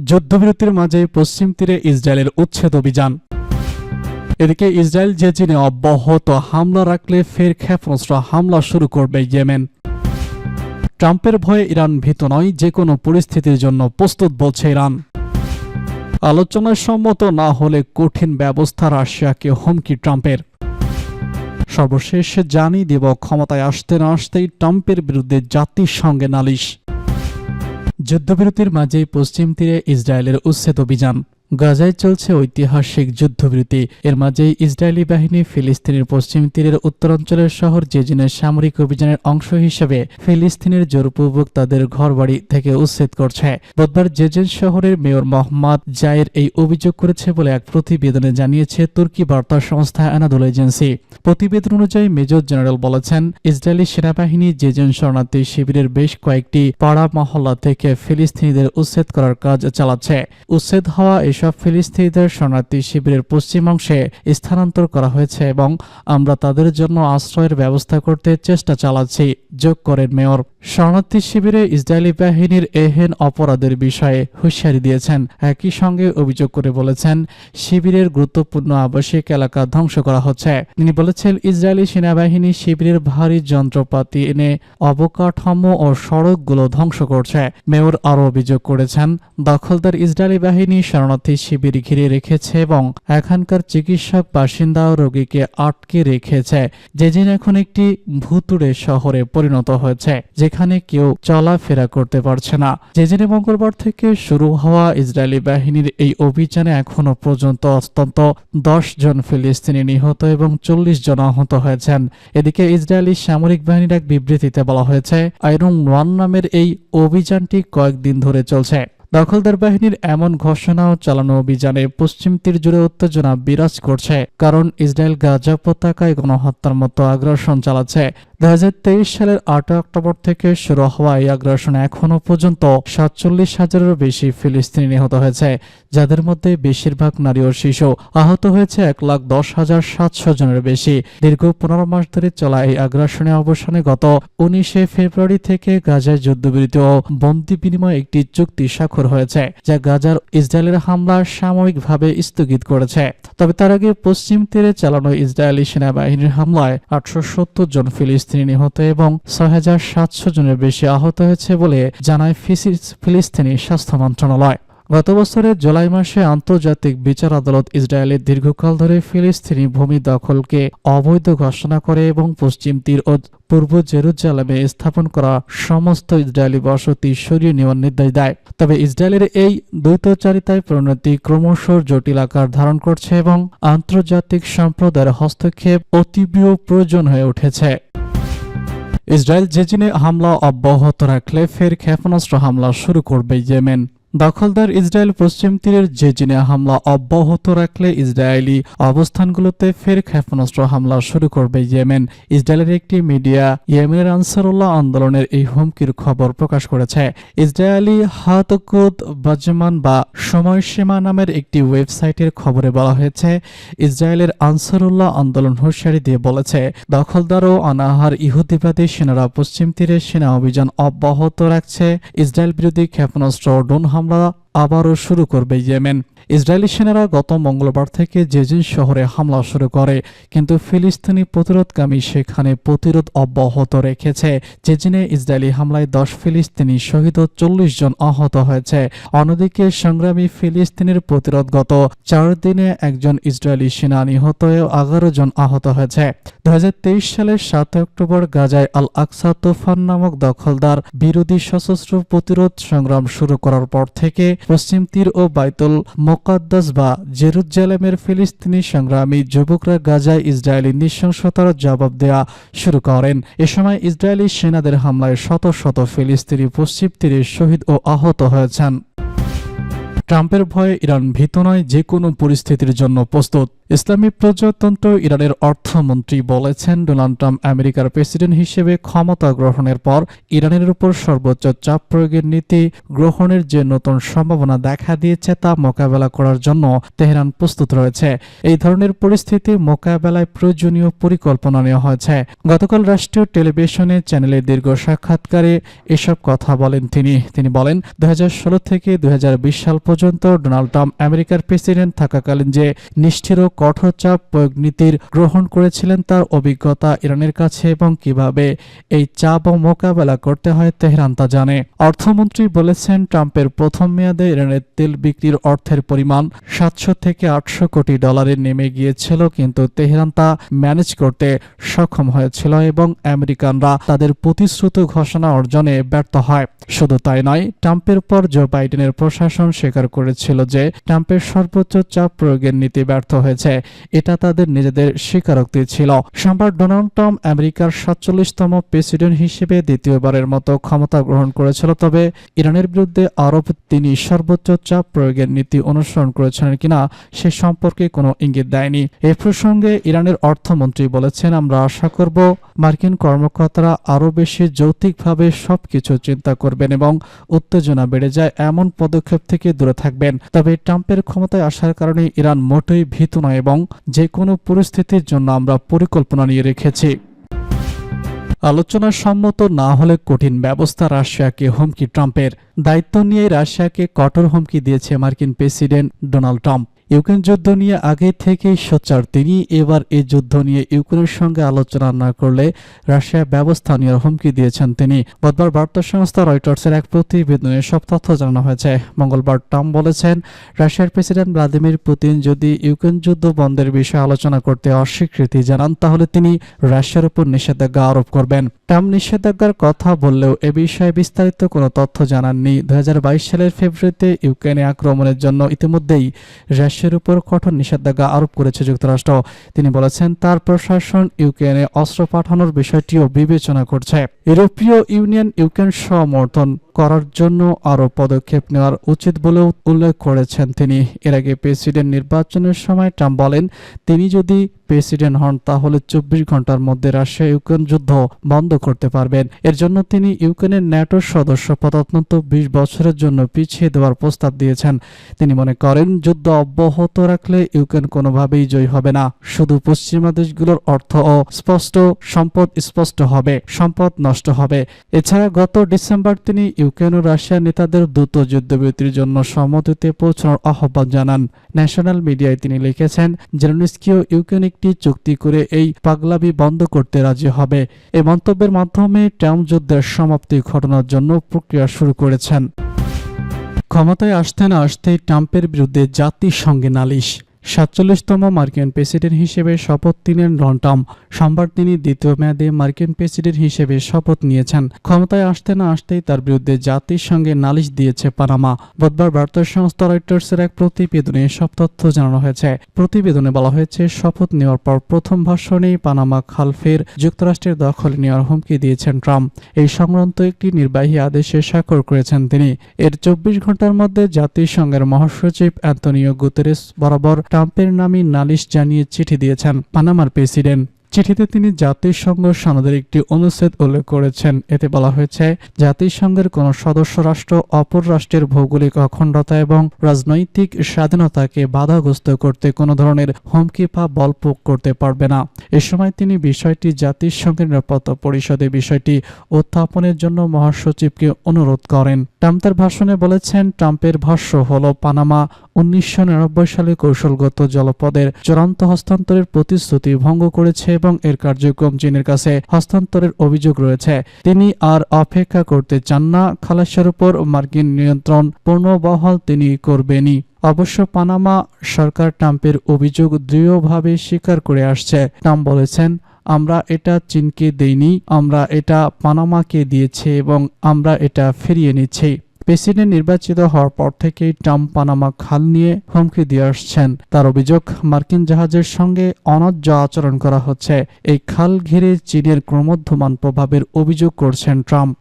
যুদ্ধবিরতির মাঝে পশ্চিম তীরে ইসরায়েলের উচ্ছেদ অভিযান। এদিকে ইসরায়েল জেজিনে অব্যাহত হামলা রাখলে ফের ক্ষেপণাস্ত্র হামলা শুরু করবে ইয়েমেন। ট্রাম্পের ভয়ে ইরান ভীত নয়, যে কোনো পরিস্থিতির জন্য প্রস্তুত বলছে ইরান। আলোচনায় সম্মত না হলে কঠিন ব্যবস্থা, রাশিয়াকে হুমকি ট্রাম্পের। সর্বশেষ জানিয়ে দেব, ক্ষমতায় আসতে না আসতেই ট্রাম্পের বিরুদ্ধে জাতিসংঘে নালিশ। যুদ্ধবিরতির মাঝেই পশ্চিম তীরে ইসরায়েলের উচ্ছেদ অভিযান। গাজায় চলছে ঐতিহাসিক যুদ্ধবিরতি। এর মাঝেই ইসরায়েলি বাহিনী ফিলিস্তিনের পশ্চিম তীরের উত্তরাঞ্চলের শহর জেজিনের সামরিক অভিযানের অংশ হিসেবে ফিলিস্তিনের জোরপূর্বক তাদের ঘরবাড়ি থেকে উচ্ছেদ করছে। বুধবার জেজিন শহরের মেয়র মোহাম্মদ জায়ের এই অভিযোগ করেছে বলে এক প্রতিবেদনে জানিয়েছে তুর্কি বার্তা সংস্থা আনাদোলু এজেন্সি। প্রতিবেদন অনুযায়ী মেজর জেনারেল বলেছেন, ইসরায়েলি সেনাবাহিনী জেজিন শরণার্থী শিবিরের বেশ কয়েকটি পাড়া মহল্লা থেকে ফিলিস্তিনিদের উচ্ছেদ করার কাজ চালাচ্ছে। উচ্ছেদ হওয়া সব ফিলিস্তিনিদের শরণার্থী শিবিরের পশ্চিম অংশে স্থানান্তর করা হয়েছে এবং আমরা তাদের জন্য আশ্রয়ের ব্যবস্থা করতে চেষ্টা চালাচ্ছি, যোগ করেন মেয়র। শরণার্থী শিবিরে ইসরায়েলি বাহিনীর এহেন অপরাধের বিষয়ে হুঁশিয়ারি দিয়েছেন। একই সঙ্গে অভিযোগ করে বলেছেন, শিবিরের গুরুত্বপূর্ণ আবাসিক এলাকা ধ্বংস করা হচ্ছে। তিনি বলেছেন, ইসরায়েলি সেনাবাহিনী শিবিরের ভারী যন্ত্রপাতি এনে অবকাঠামো ও সড়কগুলো ধ্বংস করছে। মেয়র আরও অভিযোগ করেছেন, দখলদার ইসরায়েলি বাহিনী শরণার্থী শিবির ঘিরে রেখেছে এবং এখানকার চিকিৎসক, বাসিন্দা ও রোগীকে আটকে রেখেছে। জেজিন এখন একটি ভুতুড়ে শহরে পরিণত হয়েছে, যেখানে কেউ চলাফেরা করতে পারছে না। জেজিনে মঙ্গলবার থেকে শুরু হওয়া ইসরায়েলি বাহিনীর এই অভিযানে এখনো পর্যন্ত অন্তত 10 জন ফিলিস্তিনি নিহত এবং 40 জন আহত হয়েছেন। এদিকে ইসরায়েলি সামরিক বাহিনীর এক বিবৃতিতে বলা হয়েছে, আয়রন ওয়ান নামের এই অভিযানটি কয়েকদিন ধরে চলছে। দখলদার বাহিনীর এমন ঘোষণা ও চালানো অভিযানে পশ্চিম তীর জুড়ে উত্তেজনা বিরাজ করছে, কারণ ইসরায়েল গাজা উপত্যকায় গণহত্যার মতো আগ্রাসন চালাচ্ছে। 2023 সালের 8 অক্টোবর থেকে শুরু হওয়া এই আগ্রাসনে এখনো পর্যন্ত 47,000-এরও বেশি ফিলিস্তিনি নিহত হয়েছে, যাদের মধ্যে বেশিরভাগ নারী ও শিশু। আহত হয়েছে 1,10,700 জনের বেশি। দীর্ঘ 15 মাস ধরে চলা এই আগ্রাসনের অবসানে গত 19 ফেব্রুয়ারি থেকে গাজায় যুদ্ধবিরতি ও বন্দি বিনিময়ে একটি চুক্তি স্বাক্ষর হয়েছে, যা গাজার ইসরায়েলের হামলা সাময়িকভাবে স্থগিত করেছে। তবে তার আগে পশ্চিম তীরে চালানো ইসরায়েলি সেনাবাহিনীর হামলায় 870 জন ফিলিস্তিনি নিহত এবং 6,700 জনের বেশি আহত হয়েছে বলে জানায় ফিলিস্তিনি স্বাস্থ্য মন্ত্রণালয়। গত বছরের জুলাই মাসে আন্তর্জাতিক বিচার আদালত ইসরায়েলের দীর্ঘকাল ধরে ফিলিস্তিনি ভূমি দখলকে অবৈধ ঘোষণা করে এবং পশ্চিম তীর ও পূর্ব জেরুজালেমে স্থাপন করা সমস্ত ইসরায়েলি বসতি সরিয়ে নেওয়ার নির্দেশ দেয়। তবে ইসরায়েলের এই দ্বৈতচারিতায় পরিণতি ক্রমশ জটিল আকার ধারণ করছে এবং আন্তর্জাতিক সম্প্রদায়ের হস্তক্ষেপ অতীব প্রয়োজন হয়ে উঠেছে। ইসরায়েল জেজিনে হামলা অব্যাহত রাখলে ফের ক্ষেপণাস্ত্র হামলা শুরু করবে ইয়েমেন। দখলদার ইসরায়েল পশ্চিম তীরের জেজিনে হামলা অব্যাহত রাখলে ইসরায়েলি অবস্থানগুলোতে ফের ক্ষেপণাস্ত্র হামলা শুরু করবে ইয়েমেন। ইসরায়েলের একটি মিডিয়া ইয়েমেনের আনসারুল্লাহ আন্দোলনের এই হুমকির খবর প্রকাশ করেছে। ইসরায়েলি হাতকুদ বাজমান বা সময়সীমা নামের একটি ওয়েবসাইটের খবরে বলা হয়েছে, ইসরায়েলের আনসারুল্লাহ আন্দোলন হুঁশিয়ারি দিয়ে বলেছে, দখলদার ও অনাহার ইহুদিবাদী সেনারা পশ্চিম তীরে সেনা অভিযান অব্যাহত রাখছে। ইসরায়েল বিরোধী ক্ষেপণাস্ত্র ড্রোন হামলা আবারও শুরু করবে ইয়েমেন। ইসরায়েলি সেনারা গত মঙ্গলবার থেকে জেজিন শহরে হামলা শুরু করে, কিন্তু ফিলিস্তিনি প্রতিরোধকামী সেখানে প্রতিরোধ অব্যাহত রেখেছে। জেজিনে ইসরায়েলি হামলায় 10 ফিলিস্তিনি শহীদ ও 40 জন আহত হয়েছে। অন্যদিকে সংগ্রামী ফিলিস্তিনের প্রতিরোধ গত 4 দিনে একজন ইসরায়েলি সেনা নিহত ও 11 জন আহত হয়েছে। 2023 সালের 7 অক্টোবর গাজায় আল আকসা তুফান নামক দখলদার বিরোধী সশস্ত্র প্রতিরোধ সংগ্রাম শুরু করার পর থেকে পশ্চিম তীর ও বাইতুল মুকাদ্দাস বা জেরুজালেমের ফিলিস্তিনি সংগ্রামী যুবকরা গাজায় ইসরায়েলি নৃশংসতার জবাব দেওয়া শুরু করেন। এ সময় ইসরায়েলি সেনাদের হামলায় শত শত ফিলিস্তিনি পশ্চিম তীরে শহীদ ও আহত হয়েছেন। ট্রাম্পের ভয়ে ইরান ভীত নয়, যে কোনো পরিস্থিতির জন্য প্রস্তুত। ইসলামী প্রজাতন্ত্র ইরানের অর্থমন্ত্রী বলেছেন, ডোনাল্ড ট্রাম্প আমেরিকার প্রেসিডেন্ট হিসেবে ক্ষমতা গ্রহণের পর ইরানের উপর সর্বোচ্চ চাপ প্রয়োগের নীতি গ্রহণের যে নতুন সম্ভাবনা দেখা দিয়েছে তা মোকাবেলা করার জন্য তেহরান প্রস্তুত রয়েছে। এই ধরনের পরিস্থিতি মোকাবেলায় প্রয়োজনীয় পরিকল্পনা নেওয়া হয়েছে। গতকাল রাষ্ট্রীয় টেলিভিশনে চ্যানেলে দীর্ঘ সাক্ষাৎকারে এসব কথা বলেন তিনি বলেন, 2016 থেকে 2020 সাল পর্যন্ত ডোনাল্ড ট্রাম্প আমেরিকার প্রেসিডেন্ট থাকাকালীন যে নিষ্ঠুর কঠোর চাপ প্রয়োগ নীতির গ্রহণ করেছিলেন তার অভিজ্ঞতা ইরানের কাছে এবং কিভাবে এই চাপ মোকাবেলা করতে হয় তেহরান তা জানে। অর্থমন্ত্রী বলেছেন, ট্রাম্পের প্রথম মেয়াদে ইরানের তেল বিক্রির অর্থের পরিমাণ 700 থেকে 800 কোটি ডলারে নেমে গিয়েছিল, কিন্তু তেহরান তা ম্যানেজ করতে সক্ষম হয়েছিল এবং আমেরিকানরা তাদের প্রতিশ্রুত ঘোষণা অর্জনে ব্যর্থ হয়। শুধু তাই নয়, ট্রাম্পের পর জো বাইডেনের প্রশাসন স্বীকার করেছিল যে ট্রাম্পের সর্বোচ্চ চাপ প্রয়োগের নীতি ব্যর্থ হয়েছে। এটা তাদের নিজেদের স্বীকারোক্তি ছিল। সোমবার ডোনাল্ড ট্রাম্প আমেরিকার 47তম প্রেসিডেন্ট হিসেবে দ্বিতীয়বারের মতো ক্ষমতা গ্রহণ করেছিল, তবে ইরানের বিরুদ্ধে আরব তিনি সর্বোচ্চ চাপ প্রয়োগের নীতি অনুসরণ করেছিলেন কিনা সে সম্পর্কে কোনো ইঙ্গিত দেয়নি। এ প্রসঙ্গে ইরানের অর্থমন্ত্রী বলেছেন, আমরা আশা করব মার্কিন কর্মকর্তারা আরও বেশি যৌক্তিকভাবে সবকিছু চিন্তা করবেন এবং উত্তেজনা বেড়ে যায় এমন পদক্ষেপ থেকে দূরে থাকবেন। তবে ট্রাম্পের ক্ষমতায় আসার কারণে ইরান মোটেই ভীত নয় এবং যে কোনো পরিস্থিতির জন্য আমরা পরিকল্পনা নিয়ে রেখেছি। আলোচনা সম্মত না হলে কঠিন ব্যবস্থা, রাশিয়াকে হুমকি ট্রাম্পের। দায়িত্ব নিয়ে রাশিয়াকে কঠোর হুমকি দিয়েছে মার্কিন প্রেসিডেন্ট ডোনাল্ড ট্রাম্প। ইউক্রেন যুদ্ধ নিয়ে আগে থেকেই সোচ্চার তিনি। এবার এই যুদ্ধ নিয়ে ইউক্রেনের সঙ্গে আলোচনা না করলে রাশিয়া ব্যবস্থা নেওয়ার হুমকি দিয়েছেন তিনি। বুধবার বার্তা সংস্থা রয়টার্সের এক প্রতিবেদনে সব তথ্য জানানো হয়েছে। মঙ্গলবার ট্রাম্প বলেছেন, রাশিয়ার প্রেসিডেন্ট ভ্লাদিমির পুতিন যদি ইউক্রেন যুদ্ধ বন্ধের বিষয়ে আলোচনা করতে অস্বীকৃতি জানান তাহলে তিনি রাশিয়ার উপর নিষেধাজ্ঞা আরোপ করবেন। ট্রাম্প নিষেধাজ্ঞার কথা বললেও এ বিষয়ে বিস্তারিত কোনো তথ্য জানাননি। 2022 সালের ফেব্রুয়ারিতে ইউক্রেনে আক্রমণের জন্য ইতিমধ্যেই রাশিয়ার উপর কঠোর নিষেধাজ্ঞা আরোপ করেছে যুক্তরাষ্ট্র। তিনি বলেছেন, তার প্রশাসন ইউক্রেনে অস্ত্র পাঠানোর বিষয়টিও বিবেচনা করছে। ইউরোপীয় ইউনিয়ন ইউক্রেন সমর্থন করার জন্য আরও পদক্ষেপ নেওয়ার উচিত বলেও উল্লেখ করেছেন তিনি। এর আগে প্রেসিডেন্ট নির্বাচনের সময় ট্রাম্প বলেন, তিনি যদি প্রেসিডেন্ট হন তাহলে 24 ঘন্টার মধ্যে রাশিয়া ইউক্রেন যুদ্ধ বন্ধ করতে পারবেন। এর জন্য তিনি ইউক্রেনের ন্যাটোর সদস্যপদ অন্তত 20 বছরের জন্য পিছিয়ে দেওয়ার প্রস্তাব দিয়েছেন। তিনি মনে করেন, যুদ্ধ অব্যাহত রাখলে ইউক্রেন কোনোভাবেই জয়ী হবে না। শুধু পশ্চিমা দেশগুলোর অর্থ ও সম্পদ নষ্ট হবে। এছাড়া গত ডিসেম্বর তিনি ইউক্রেন ও রাশিয়ার নেতাদের দ্রুত যুদ্ধবিরতির জন্য সম্মতিতে পৌঁছানোর আহ্বান জানান। ন্যাশনাল মিডিয়ায় তিনি লিখেছেন, জেলেনস্কিও ইউক্রেন একটি চুক্তি করে এই পাগলামি বন্ধ করতে রাজি হবে। এই মন্তব্যের মাধ্যমে ট্রাম্প যুদ্ধের সমাপ্তি ঘটানোর জন্য প্রক্রিয়া শুরু করেছেন। ক্ষমতায় আসতে না আসতেই ট্রাম্পের বিরুদ্ধে জাতিসংঘে নালিশ। 47তম মার্কিন প্রেসিডেন্ট হিসেবে শপথ নিলেন ডোনাল্ড ট্রাম্প। সোমবার তিনি দ্বিতীয় মেয়াদে মার্কিন প্রেসিডেন্ট হিসেবে শপথ নিয়েছেন। ক্ষমতায় আসতে না আসতেই তার বিরুদ্ধে জাতিসংঘে নালিশ দিয়েছে পানামা। বুধবার বার্তা সংস্থা রয়টার্সের এক প্রতিবেদনে সব তথ্য জানানো হয়েছে। প্রতিবেদনে বলা হয়েছে, শপথ নেওয়ার পর প্রথম ভাষণেই পানামা খাল ফের যুক্তরাষ্ট্রের দখলে নেওয়ার হুমকি দিয়েছেন ট্রাম্প। এই সংক্রান্ত একটি নির্বাহী আদেশে স্বাক্ষর করেছেন তিনি। এর 24 ঘন্টার মধ্যে জাতিসংঘের মহাসচিব অ্যান্তোনিও গুতেরেস বরাবর ট্রাম্পের নামে নালিশ জানিয়ে চিঠি দিয়েছেন পানামার প্রেসিডেন্ট। চিঠিতে তিনি জাতিসংঘ সনদের একটি অনুচ্ছেদ উল্লেখ করেছেন। এতে বলা হয়েছে, জাতিসংঘের কোন সদস্য রাষ্ট্র অপর রাষ্ট্রের ভৌগোলিক অখণ্ডতা এবং রাজনৈতিক স্বাধীনতাকে বাধাগ্রস্ত করতে কোনো ধরনের হুমকি বা বল প্রয়োগ করতে পারবে না। এ সময় তিনি বিষয়টি জাতিসংঘের নিরাপত্তা পরিষদে বিষয়টি উত্থাপনের জন্য মহাসচিবকে অনুরোধ করেন। ট্রাম্প তার ভাষণে বলেছেন, ট্রাম্পের ভাষ্য হলো, পানামা 1999 সালে কৌশলগত জলপথের চূড়ান্ত হস্তান্তরের প্রতিশ্রুতি ভঙ্গ করেছে এবং এর কার্যক্রম চীনের কাছে হস্তান্তরের অভিযোগ রয়েছে। তিনি আর অপেক্ষা করতে চান না। খালাসের উপর মার্কিন নিয়ন্ত্রণ পুনর্বহাল তিনি করবেনই। অবশ্য পানামা সরকার ট্রাম্পের অভিযোগ দৃঢ়ভাবে স্বীকার করে আসছে। ট্রাম্প বলেছেন, আমরা এটা চীনকে দেইনি, আমরা এটা পানামাকে দিয়েছি এবং আমরা এটা ফিরিয়ে নিচ্ছি। প্রেসিডেন্ট নির্বাচিত হওয়ার পর থেকেই ট্রাম্প পানামা খাল নিয়ে হুমকি দিয়ে আসছেন। তার অভিযোগ, মার্কিন জাহাজের সঙ্গে অন্যায্য আচরণ করা হচ্ছে। এই খাল ঘিরে চীনের ক্রমবর্ধমান প্রভাবের অভিযোগ করছেন ট্রাম্প।